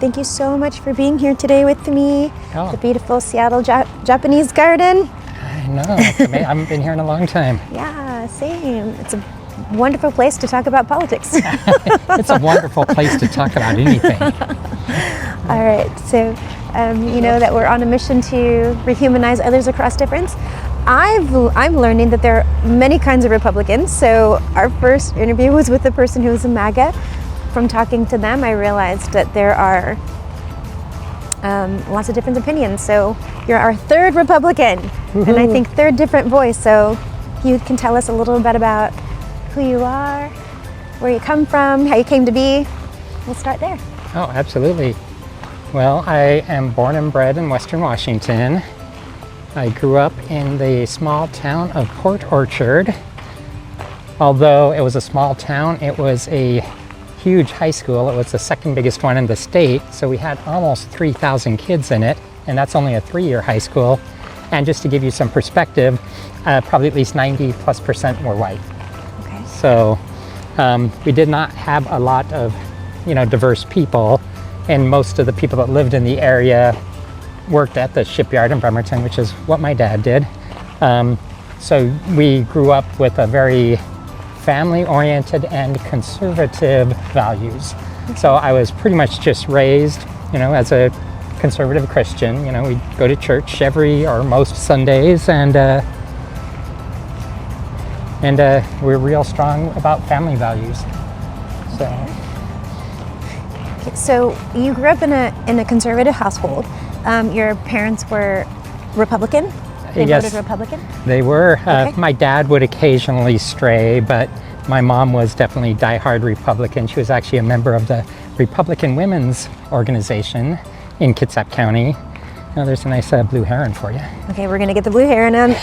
Thank you so much for being here today with me. Oh. The beautiful Seattle Japanese garden. I know. I haven't been here in a long time. Yeah, same. It's a wonderful place to talk about politics. It's a wonderful place to talk about anything. All right, so you know that we're on a mission to rehumanize others across difference. I'm learning that there are many kinds of Republicans. So our first interview was with a person who was a MAGA. From talking to them, I realized that there are lots of different opinions. So you're our third Republican, and I think third different voice. So you can tell us a little bit about who you are, where you come from, how you came to be. We'll start there. Oh, absolutely. Well, I am born and bred in Western Washington. I grew up in the small town of Port Orchard. Although it was a small town, it was a huge high school. It was the second biggest one in the state, so we had almost 3,000 kids in it, and that's only a 3-year high school. And just to give you some perspective, probably at least 90+% were white. Okay. So we did not have a lot of, diverse people, and most of the people that lived in the area worked at the shipyard in Bremerton, which is what my dad did. So we grew up with a very family-oriented and conservative values. So I was pretty much just raised, as a conservative Christian. We'd go to church every or most Sundays, and we're real strong about family values. So you grew up in a conservative household. Your parents were Republican? They voted Republican? They were. Okay. My dad would occasionally stray, but my mom was definitely diehard Republican. She was actually a member of the Republican Women's Organization in Kitsap County. Now there's a nice blue heron for you. Okay, we're going to get the blue heron on.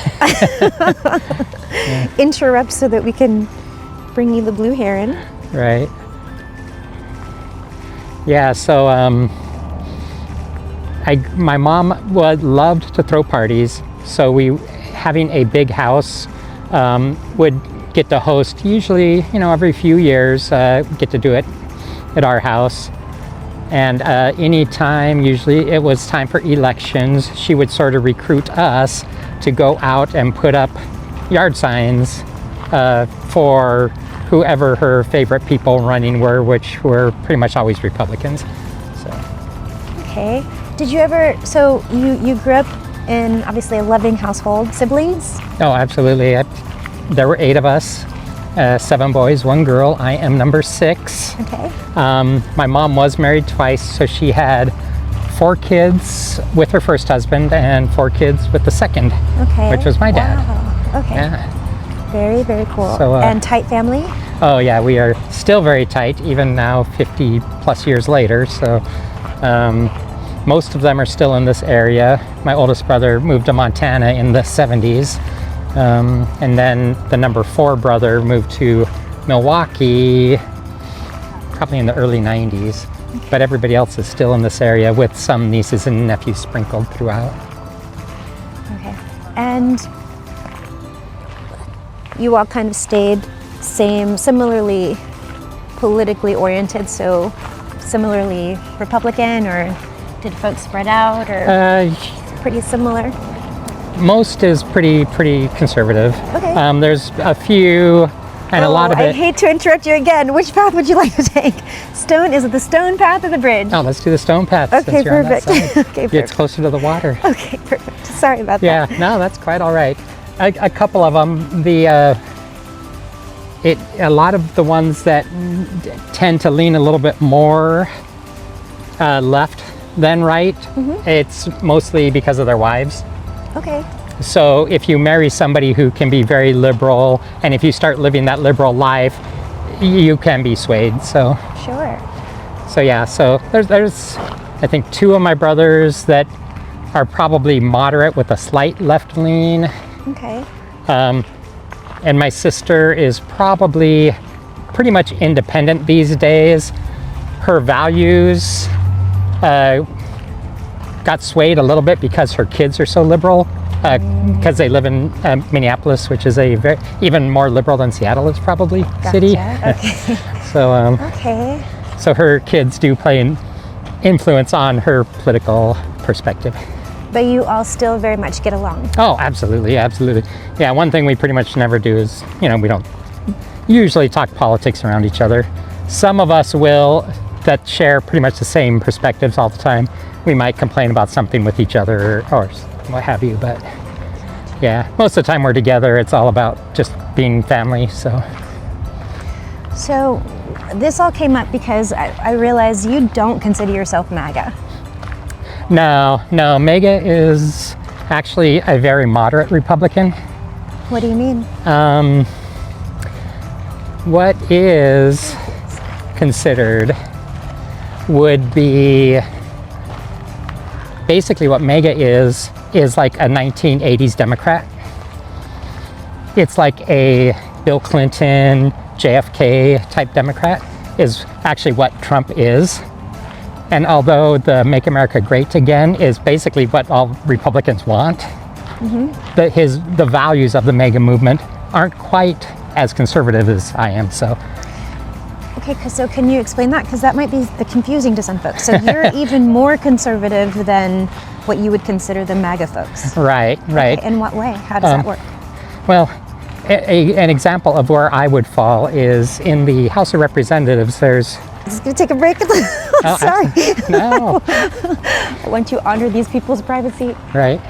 Interrupt so that we can bring you the blue heron. Right. Yeah, so my mom loved to throw parties. So having a big house, would get to host usually, every few years, get to do it at our house. And anytime, usually it was time for elections, she would sort of recruit us to go out and put up yard signs for whoever her favorite people running were, which were pretty much always Republicans. So. Okay. Did you ever, so you grew up in obviously a loving household, siblings? Oh, absolutely. There were 8 of us, 7 boys, 1 girl. I am number 6. Okay. My mom was married twice, so she had 4 kids with her first husband and 4 kids with the second, which was my dad. Wow. Okay. Yeah. Very, very cool. So, and tight family? Oh yeah, we are still very tight, even now 50 plus years later. So most of them are still in this area. My oldest brother moved to Montana in the 70s. And then the number 4 brother moved to Milwaukee probably in the early 90s. But everybody else is still in this area with some nieces and nephews sprinkled throughout. Okay. And you all kind of stayed similarly politically oriented, so similarly Republican, or did folks spread out, or pretty similar? Most is pretty conservative. Okay. There's a few, and a lot of it. I hate to interrupt you again. Which path would you like to take? Is it the stone path or the bridge? Oh, let's do the stone path. Okay, since you're on that perfect. side. Okay, It's perfect. closer to the water. Okay, perfect. Sorry about that. Yeah, no, that's quite all right. A couple of them, a lot of the ones that tend to lean a little bit more left than right, it's mostly because of their wives. Okay. So if you marry somebody who can be very liberal, and if you start living that liberal life, you can be swayed. So Sure. So yeah, so there's I think 2 of my brothers that are probably moderate with a slight left lean. Okay. And my sister is probably pretty much independent these days. Her values got swayed a little bit because her kids are so liberal, because they live in Minneapolis, which is even more liberal than Seattle is probably city. Okay. So Okay. so her kids do play influence on her political perspective. But you all still very much get along. Oh, absolutely, absolutely. Yeah, one thing we pretty much never do is, we don't usually talk politics around each other. Some of us will that share pretty much the same perspectives all the time. We might complain about something with each other or what have you, but yeah, most of the time we're together. It's all about just being family, so. So this all came up because I realized you don't consider yourself MAGA. No, MAGA is actually a very moderate Republican. What do you mean? What is considered would be basically what MAGA is like a 1980s Democrat. It's like a Bill Clinton, JFK type Democrat is actually what Trump is. And although the Make America Great Again is basically what all Republicans want, the values of the MAGA movement aren't quite as conservative as I am. So. Okay, so can you explain that? Because that might be confusing to some folks. So you're even more conservative than what you would consider the MAGA folks. Right. Okay, in what way? How does that work? Well, an example of where I would fall is in the House of Representatives. There's. Just gonna take a break. Oh, sorry. No. I want to honor these people's privacy. Right.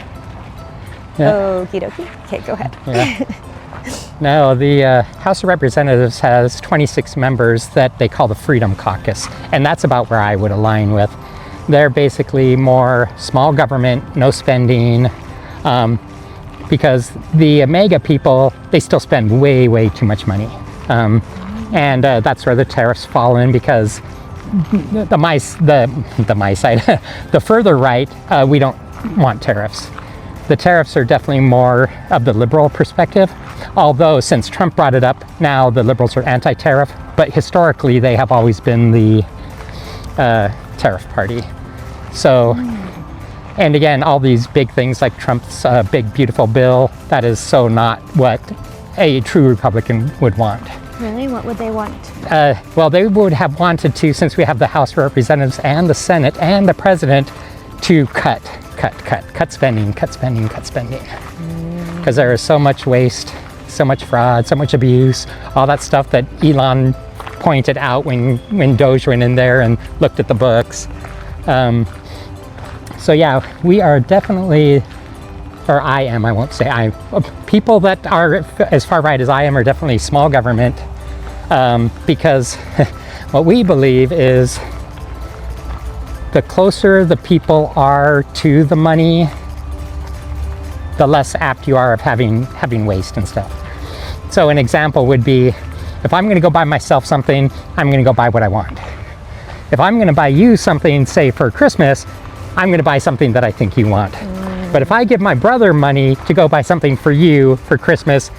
Yeah. Okie dokie. Okay, go ahead. Yeah. No, the House of Representatives has 26 members that they call the Freedom Caucus, and that's about where I would align with. They're basically more small government, no spending, because the MAGA people, they still spend way, way too much money. And that's where the tariffs fall in, because the further right, we don't want tariffs. The tariffs are definitely more of the liberal perspective, although since Trump brought it up, now the liberals are anti-tariff, but historically they have always been the tariff party. So, and again, all these big things like Trump's big beautiful bill, that is so not what a true Republican would want. Really? What would they want? Well, they would have wanted to, since we have the House of Representatives and the Senate and the President, to cut spending. Because there is so much waste, so much fraud, so much abuse, all that stuff that Elon pointed out when Doge went in there and looked at the books. So yeah, we are definitely, or I am, I won't say I, people that are as far right as I am are definitely small government, because what we believe is the closer the people are to the money, the less apt you are of having waste and stuff. So an example would be, if I'm going to go buy myself something, I'm going to go buy what I want. If I'm going to buy you something, say for Christmas, I'm going to buy something that I think you want. But if I give my brother money to go buy something for you for Christmas,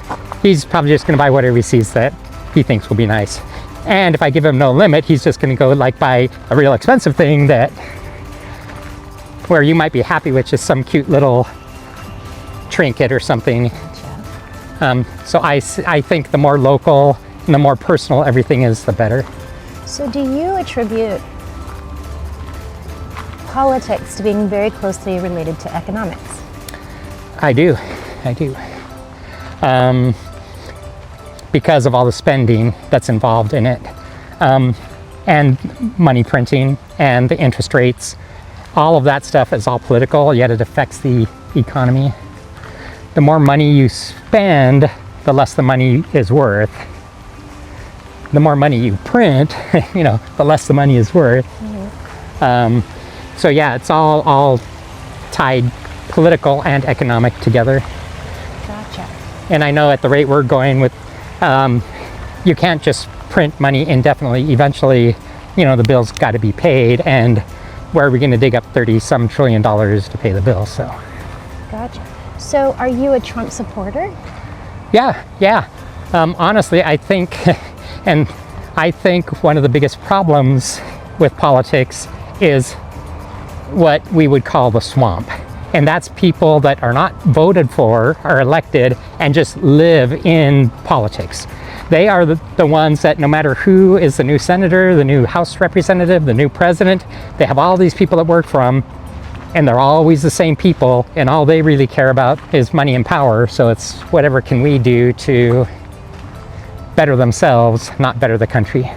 he's probably just going to buy whatever he sees that he thinks will be nice. And if I give him no limit, he's just going to go like buy a real expensive thing that where you might be happy with just some cute little trinket or something. So I think the more local and the more personal everything is, the better. So do you attribute politics to being very closely related to economics? I do. Because of all the spending that's involved in it, and money printing and the interest rates, all of that stuff is all political, yet it affects the economy. The more money you spend, the less the money is worth. The more money you print, the less the money is worth. So yeah, it's all tied, political and economic together. Gotcha. And I know at the rate we're going with, you can't just print money indefinitely. Eventually, the bill's got to be paid, and where are we going to dig up $30-some trillion to pay the bill? So. Gotcha. So are you a Trump supporter? Yeah. Honestly, I think, and I think one of the biggest problems with politics is what we would call the swamp. And that's people that are not voted for or elected and just live in politics. they are the ones that no matter who is the new senator, the new House representative, the new president, they have all these people that work for them, and they're always the same people, and all they really care about is money and power. So it's whatever can we do to better themselves, not better the country.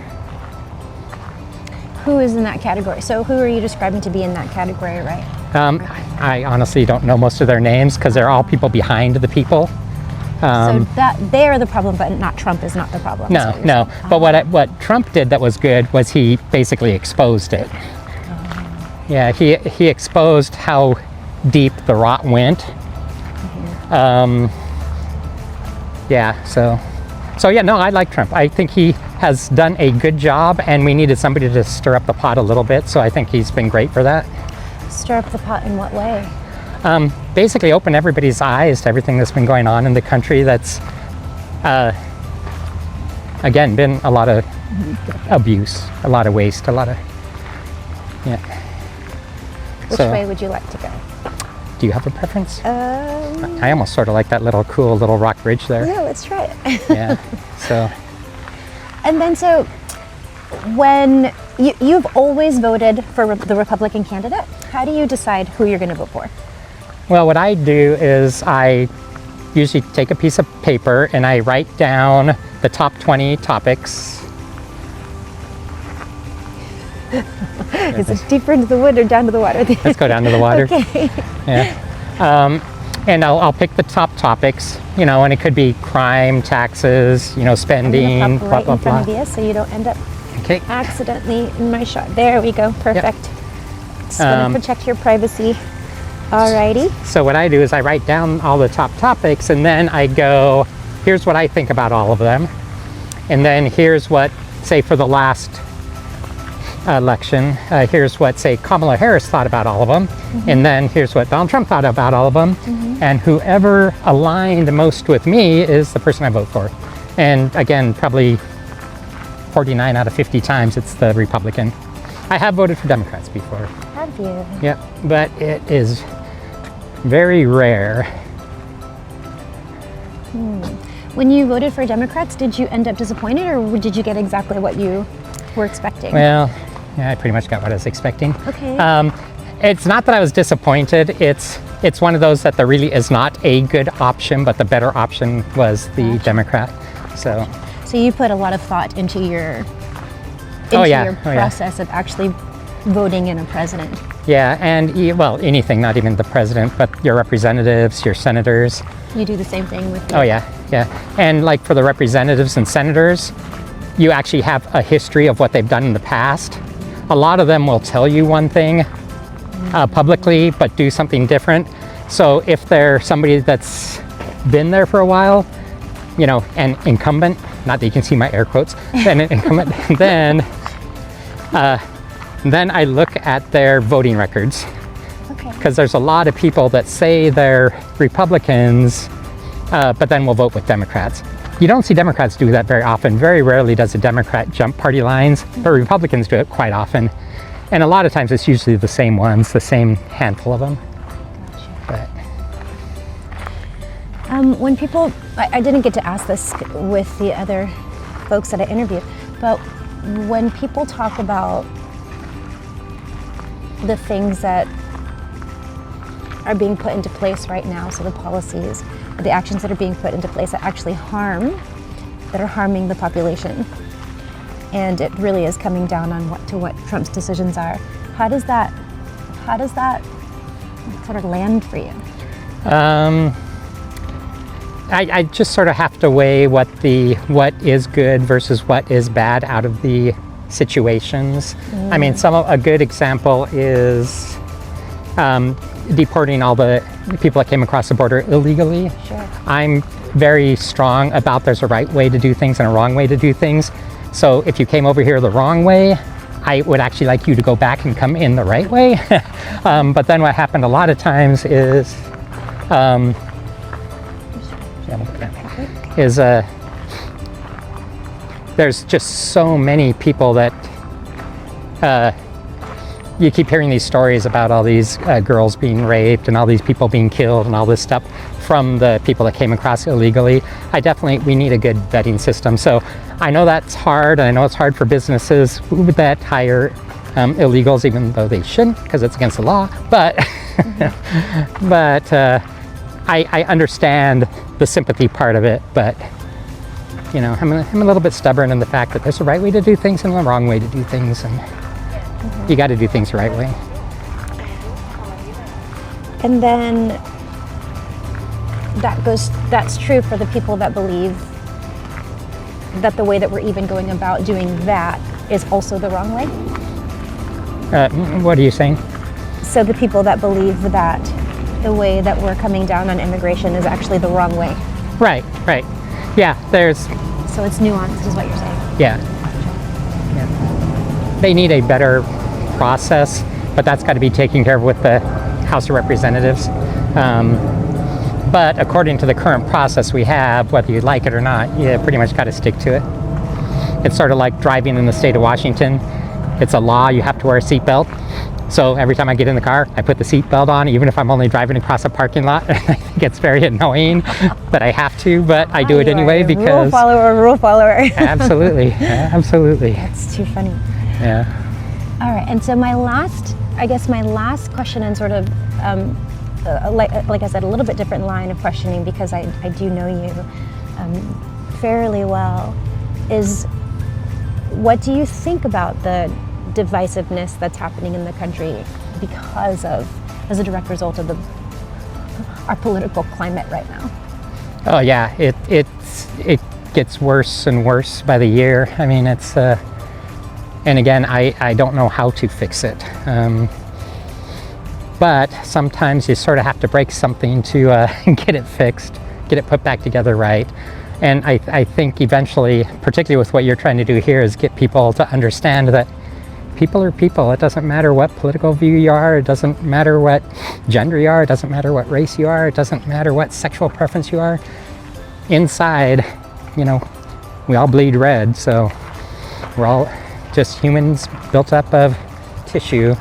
Who is in that category? So who are you describing to be in that category, right? I honestly don't know most of their names because they're all people behind the people. So that they are the problem, but not Trump is not the problem. No, no. But what Trump did that was good was he basically exposed it. Yeah, he exposed how deep the rot went. Yeah, so yeah, no, I like Trump. I think he has done a good job, and we needed somebody to stir up the pot a little bit, so I think he's been great for that. Stir up the pot in what way? Basically open everybody's eyes to everything that's been going on in the country. That's, again, been a lot of abuse, a lot of waste, a lot of, yeah. Which way would you like to go? Do you have a preference? I almost sort of like that little cool little rock bridge there. Yeah, let's try it. Yeah, so. And then so when you've always voted for the Republican candidate, how do you decide who you're going to vote for? Well, what I do is I usually take a piece of paper and I write down the top 20 topics. Is it deeper into the wood or down to the water? Let's go down to the water. Okay. Yeah. And I'll pick the top topics, you know, and it could be crime, taxes, you know, spending, I'm gonna pop right blah, in blah, front blah. of you so you don't end up Okay. accidentally in my shot. There we go. Perfect. Just want to protect your privacy. Alrighty. So what I do is I write down all the top topics, and then I go, here's what I think about all of them. And then here's what, say for the last election, here's what, say, Kamala Harris thought about all of them. And then here's what Donald Trump thought about all of them. And whoever aligned most with me is the person I vote for. And again, probably 49 out of 50 times it's the Republican. I have voted for Democrats before. Have you? Yeah, but it is very rare. When you voted for Democrats, did you end up disappointed, or did you get exactly what you were expecting? Well, yeah, I pretty much got what I was expecting. Okay. It's not that I was disappointed. It's one of those that there really is not a good option, but the better option was the Democrat. So you put a lot of thought into your process of actually voting in a president. Yeah, and well, anything, not even the president, but your representatives, your senators. You do the same thing with Oh yeah, yeah. And like for the representatives and senators, you actually have a history of what they've done in the past. A lot of them will tell you one thing publicly, but do something different. So if they're somebody that's been there for a while, you know, an incumbent, not that you can see my air quotes, then an incumbent, then I look at their voting records. Okay. Because there's a lot of people that say they're Republicans, but then will vote with Democrats. You don't see Democrats do that very often. Very rarely does a Democrat jump party lines, but Republicans do it quite often. And a lot of times it's usually the same ones, the same handful of them. But. When people, I didn't get to ask this with the other folks that I interviewed, but when people talk about the things that are being put into place right now, so the policies, the actions that are being put into place that actually that are harming the population, and it really is coming down on what Trump's decisions are. How does that sort of land for you? I just sort of have to weigh what is good versus what is bad out of the situations. I mean, a good example is deporting all the people that came across the border illegally. Sure. I'm very strong about there's a right way to do things and a wrong way to do things. So if you came over here the wrong way, I would actually like you to go back and come in the right way. But then what happened a lot of times is there's just so many people that you keep hearing these stories about all these girls being raped and all these people being killed and all this stuff from the people that came across illegally. We need a good vetting system. So I know that's hard. I know it's hard for businesses that hire illegals, even though they shouldn't, because it's against the law. But but I understand the sympathy part of it. But you know, I'm a little bit stubborn in the fact that there's a right way to do things and a wrong way to do things, and you got to do things the right way. And then that's true for the people that believe that the way that we're even going about doing that is also the wrong way. What are you saying? So the people that believe that the way that we're coming down on immigration is actually the wrong way. Right. Yeah, So it's nuanced, is what you're saying. Yeah. They need a better process, but that's got to be taken care of with the House of Representatives. But according to the current process we have, whether you like it or not, you pretty much got to stick to it. It's sort of like driving in the state of Washington. It's a law, you have to wear a seatbelt. So every time I get in the car, I put the seatbelt on, even if I'm only driving across a parking lot. I think it's very annoying that I have to, but I do it anyway because... Rule follower. Absolutely. That's too funny. Yeah. All right, and so my last question, and sort of, like I said, a little bit different line of questioning, because I do know you fairly well, is what do you think about the divisiveness that's happening in the country as a direct result of our political climate right now? Oh yeah, it gets worse and worse by the year. I mean, it's and again, I don't know how to fix it. But sometimes you sort of have to break something to get it fixed, get it put back together right. And I think eventually, particularly with what you're trying to do here, is get people to understand that people are people. It doesn't matter what political view you are. It doesn't matter what gender you are. It doesn't matter what race you are. It doesn't matter what sexual preference you are. Inside, you know, we all bleed red. So we're all just humans built up of tissue.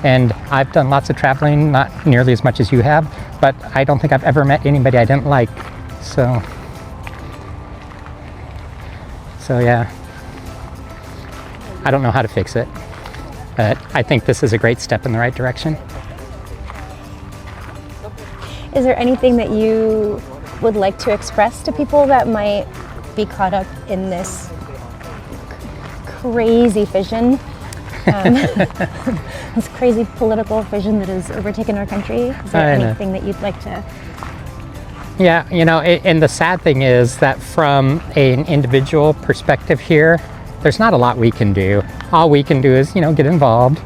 And I've done lots of traveling, not nearly as much as you have, but I don't think I've ever met anybody I didn't like. So yeah, I don't know how to fix it, but I think this is a great step in the right direction. Is there anything that you would like to express to people that might be caught up in this crazy fission, this crazy political fission that has overtaken our country? Is there anything that you'd like to? Yeah, you know, and the sad thing is that from an individual perspective here, there's not a lot we can do. All we can do is, you know, get involved.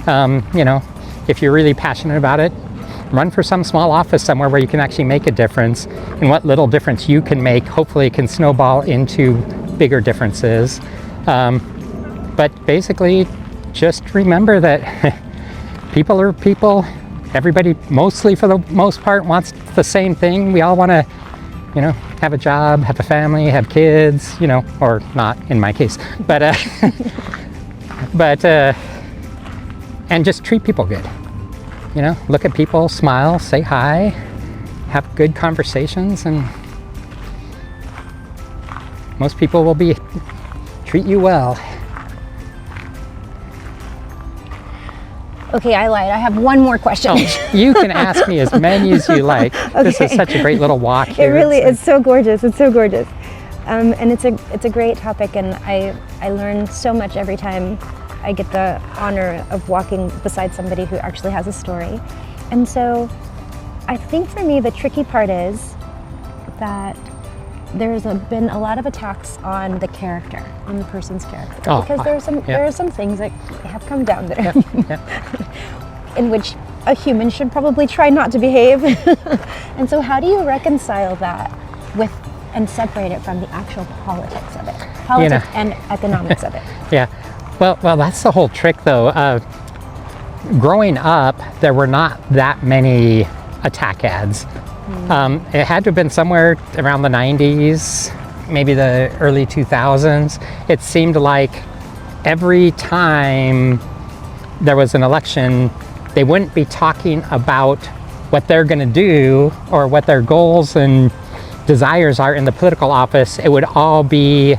You know, if you're really passionate about it, run for some small office somewhere where you can actually make a difference. And what little difference you can make, hopefully it can snowball into bigger differences. But basically, just remember that people are people. Everybody, mostly for the most part, wants the same thing. We all want to, you know, have a job, have a family, have kids, you know, or not in my case, but and just treat people good. You know, look at people, smile, say hi, have good conversations, and most people will treat you well. Okay, I lied. I have one more question. Oh, you can ask me as many as you like. Okay. This is such a great little walk here. It really is so gorgeous. It's so gorgeous. And it's a great topic, and I learn so much every time I get the honor of walking beside somebody who actually has a story. And so I think for me the tricky part is that there's been a lot of attacks on the character, on the person's character, because there are some things that have come down there in which a human should probably try not to behave. And so how do you reconcile that with and separate it from the actual politics of it, and economics of it? Yeah, well, that's the whole trick, though. Growing up, there were not that many attack ads. It had to have been somewhere around the 90s, maybe the early 2000s. It seemed like every time there was an election, they wouldn't be talking about what they're going to do or what their goals and desires are in the political office. It would all be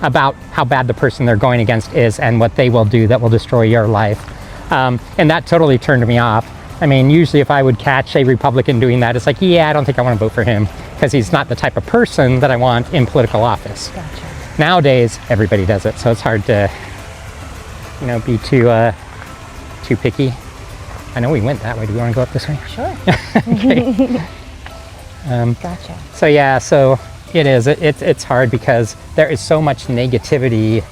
about how bad the person they're going against is and what they will do that will destroy your life. And that totally turned me off. I mean, usually if I would catch a Republican doing that, it's like, yeah, I don't think I want to vote for him because he's not the type of person that I want in political office. Gotcha. Nowadays, everybody does it, so it's hard to, be too picky. I know we went that way. Do we want to go up this way? Sure. Okay. Gotcha. So yeah, so it is. It's hard because there is so much negativity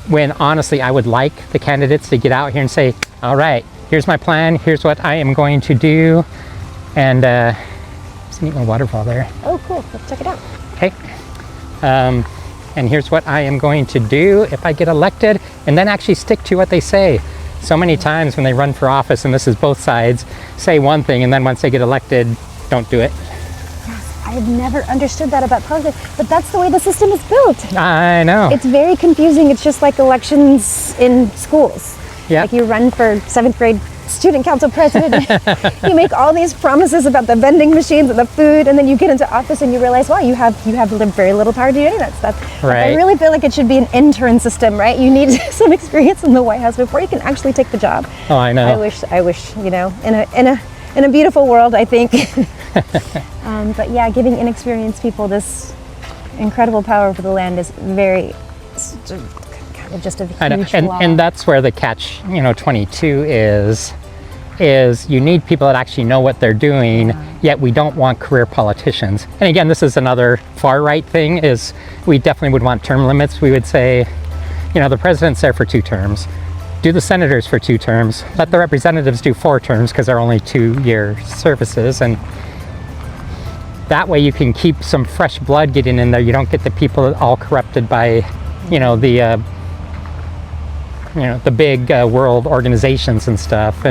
when honestly I would like the candidates to get out here and say, all right, here's my plan, here's what I am going to do. And there's a neat little waterfall there. Oh, cool. Let's check it out. Okay. And here's what I am going to do if I get elected, and then actually stick to what they say. So many times when they run for office, and this is both sides, say one thing, and then once they get elected, don't do it. Yes, I've never understood that about politics, but that's the way the system is built. I know. It's very confusing. It's just like elections in schools. Yeah. Like you run for 7th grade student council president, you make all these promises about the vending machines and the food, and then you get into office and you realize, wow, you have very little power to do any of that stuff. Right. Like, I really feel like it should be an intern system, right? You need some experience in the White House before you can actually take the job. Oh, I know. I wish, in a beautiful world, I think. But yeah, giving inexperienced people this incredible power over the land is very, kind of just a huge I know. flaw. And that's where the catch, 22 is you need people that actually know what they're doing, yet we don't want career politicians. And again, this is another far right thing, is we definitely would want term limits. We would say, the president's there for 2 terms. Do the senators for 2 terms. Let the representatives do 4 terms because they're only 2-year services. And that way you can keep some fresh blood getting in there. You don't get the people all corrupted by, the big world organizations and stuff.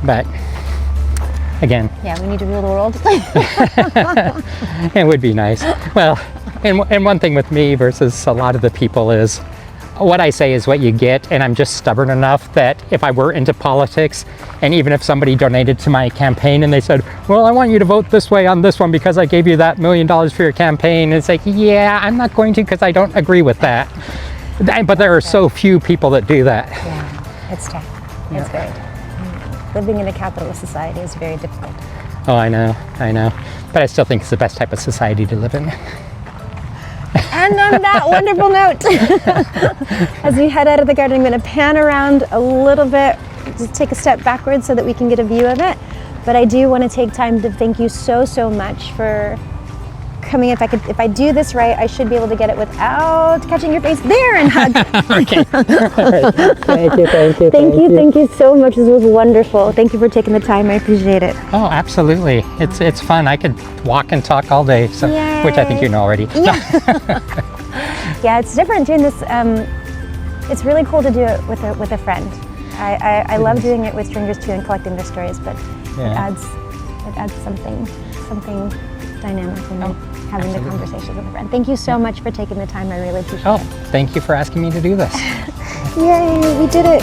But again, yeah, we need to rule the world. it would be nice. Well, and one thing with me versus a lot of the people is what I say is what you get, and I'm just stubborn enough that if I were into politics, and even if somebody donated to my campaign and they said, well, I want you to vote this way on this one because I gave you that $1 million for your campaign, it's like, yeah, I'm not going to because I don't agree with that. But there are so few people that do that. Yeah, it's tough. It's very tough. Living in a capitalist society is very difficult. Oh, I know. But I still think it's the best type of society to live in. And on that wonderful note, as we head out of the garden, I'm going to pan around a little bit, just take a step backwards so that we can get a view of it. But I do want to take time to thank you so much for coming. If I do this right, I should be able to get it without catching your face there and hug. Okay. Thank you. Thank you so much. This was wonderful. Thank you for taking the time. I appreciate it. Oh, absolutely. It's fun. I could walk and talk all day, so which I think you know already. Yeah. Yeah, it's different doing this. It's really cool to do it with a friend. I love doing it with strangers too and collecting their stories, but it adds something dynamic when having the conversations with a friend. Thank you so much for taking the time. I really appreciate it. Oh, thank you for asking me to do this. Yay, we did it.